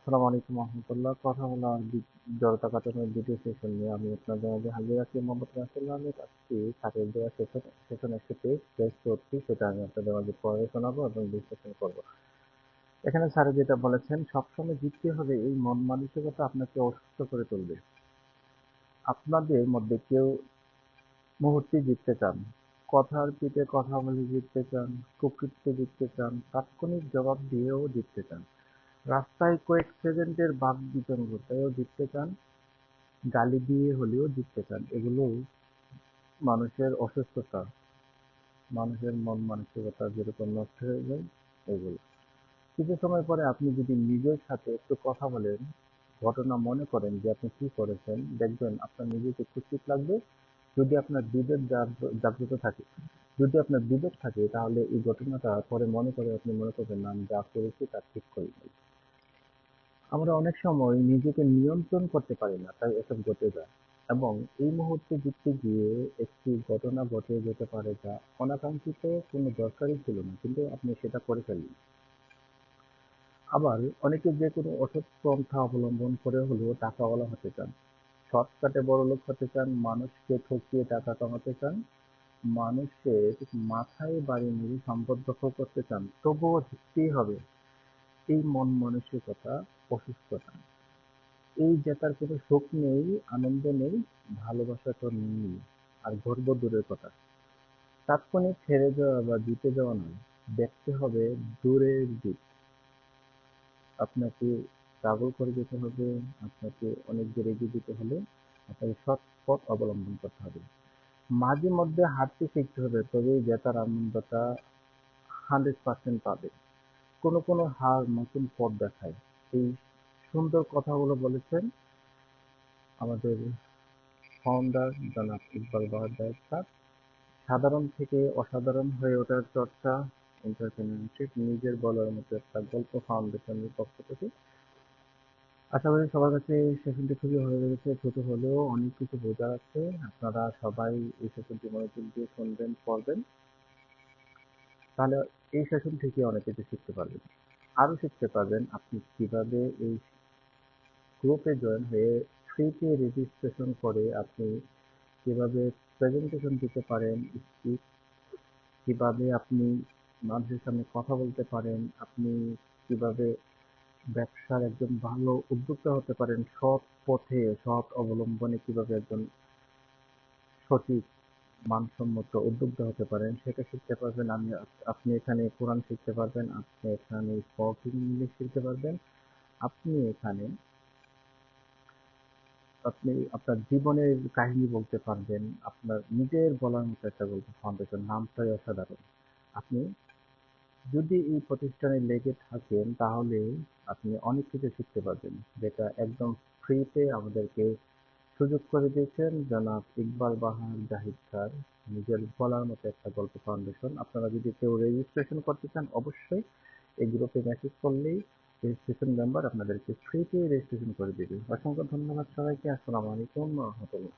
আসসালামু আলাইকুম রহমতুল্লাহ। কথা হলো জড়তা কাটানোর দ্বিতীয় সেশন নিয়ে। আমি আপনাদের মাঝে হাজির আছি মোহাম্মদ রাসেল আহমেদ। আজকে স্যারের দেওয়া সেশন একটি টেস্ট করছি, সেটা আমি আপনাদের মাঝে পড়ে শোনাবো এবং বিশ্লেষণ করবো। এখানে স্যার যেটা বলেছেন, সবসময় জিততে হবে এই মন মানসিকতা আপনাকে অসুস্থ করে তুলবে। আপনাদের মধ্যে কেউ মুহূর্তে জিততে চান, কথার পিঠে কথা বলে জিততে চান, কুকীর্তি জিততে চান, তাৎক্ষণিক জবাব দিয়েও জিততে চান, রাস্তায় কয়েক সেকেন্ডের বাকবিতণ্ডায়ও জিততে চান, গালি দিয়ে হলেও জিততে চান। এগুলো মানুষের অসুস্থতা, মানুষের মন মানসিকতা যেরকম নষ্ট হয়ে যায় এগুলো। কিছু সময় পরে আপনি যদি নিজের সাথে একটু কথা বলেন, ঘটনা মনে করেন যে আপনি কি করেছেন, দেখবেন আপনার নিজেকে কুৎসিত লাগবে। যদি আপনার জাগ্রত থাকে, যদি আপনার বিবেক থাকে, তাহলে এই ঘটনাটা পরে মনে করে আপনি মনে করবেন না, আমি যা করেছি তা ঠিক করিনি। আমরা অনেক সময় নিজেকে নিয়ন্ত্রণ করতে পারি না, তাই এসব ঘটে যায়। এবং এই মুহূর্তে জিততে গিয়ে একটি ঘটনা ঘটে যেতে পারে যা অনাকাঙ্ক্ষিত, কোনো দরকারই ছিল না, কিন্তু আপনি সেটা করে ফেললেন। আবার অনেকে যে কোনো অসৎ পন্থা অবলম্বন করে হলেও টাকাওয়ালা হতে চান, শর্টকাটে বড়লোক হতে চান, মানুষকে ঠকিয়ে টাকা কামাতে চান, মানুষের মাথায় বাড়ি মেরে সম্পদ দখল করতে চান, তবুও জিততেই হবে। এই মন মানসিকতা অসুস্থতা। এই জেতার কোনো সুখ নেই, আনন্দ নেই, ভালোবাসা তো নেই। আর গর্ব দূরের কথা। তাৎক্ষণিক হেরে যাওয়া বা জিতে যাওয়া নয়, দেখতে হবে দূরের দিক। আপনাকে স্ট্রাগল করে যেতে হবে, আপনাকে অনেক দূর এগিয়ে যেতে হলে আপনাকে সৎ পথ অবলম্বন করতে হবে। মাঝে মধ্যে হারতে শিখতে হবে, তবেই জেতার আনন্দটা 100% পাবে। কোনো কোনো হার নতুন পথ দেখায়। এই সুন্দর কথাগুলো বলেছেন আমাদের ফাউন্ডার জনাব ইকবাল বাহার স্যার। সাধারণ থেকে অসাধারণ হয়ে ওঠার চর্চা, এন্টারপ্রেনারশিপ, নিজের বলার মতো একটা গল্প ফাউন্ডেশনের পক্ষ থেকে। আশা করি সবার কাছে এই সেশনটি খুবই ভালো লেগেছে। ছোট হলেও অনেক কিছু বোঝার আছে। আপনারা সবাই এই সেশনটি মনোযোগ দিয়ে শুনবেন, পড়বেন। তাহলে এই সেশন থেকে অনেক কিছু শিখতে পারবেন। আরও শিখতে পারবেন আপনি কিভাবে এই গ্রুপে জয়েন হয়ে ফ্রিতে রেজিস্ট্রেশন করে আপনি কিভাবে প্রেজেন্টেশন দিতে পারেন, স্পিচ কিভাবে আপনি মানুষের সামনে কথা বলতে পারেন, আপনি কিভাবে ব্যবসার একজন ভালো উদ্যোক্তা হতে পারেন, সৎ পথে সৎ অবলম্বনে কিভাবে একজন সঠিক মানসম্মত উদ্যোক্তা হতে পারেন, সেটা শিখতে পারবেন। আপনি এখানে কোরআন শিখতে পারবেন, আপনি এখানে স্পোকেন ইংলিশ শিখতে পারবেন, আপনি এখানে আপনি আপনার জীবনের কাহিনী বলতে পারবেন, আপনার নিজের বলার মতো একটা গল্প। ফাউন্ডেশন নামটাই অসাধারণ। আপনি যদি এই প্রতিষ্ঠানে লেগে থাকেন, তাহলে আপনি অনেক কিছু শিখতে পারবেন, যেটা একদম ফ্রিতে আমাদেরকে সুযোগ করে দিয়েছেন জনাব ইকবাল বাহার জাহিদ স্যার। নিজের বলার মতো একটা গল্প ফাউন্ডেশন। আপনারা যদি কেউ রেজিস্ট্রেশন করতে চান, অবশ্যই এই গ্রুপে মেসেজ করলেই রেজিস্ট্রেশন মেম্বার আপনাদেরকে ফ্রিতে রেজিস্ট্রেশন করে দেবে। অসংখ্য ধন্যবাদ সবাইকে। আসসালামু আলাইকুম রহমতুল্লাহ।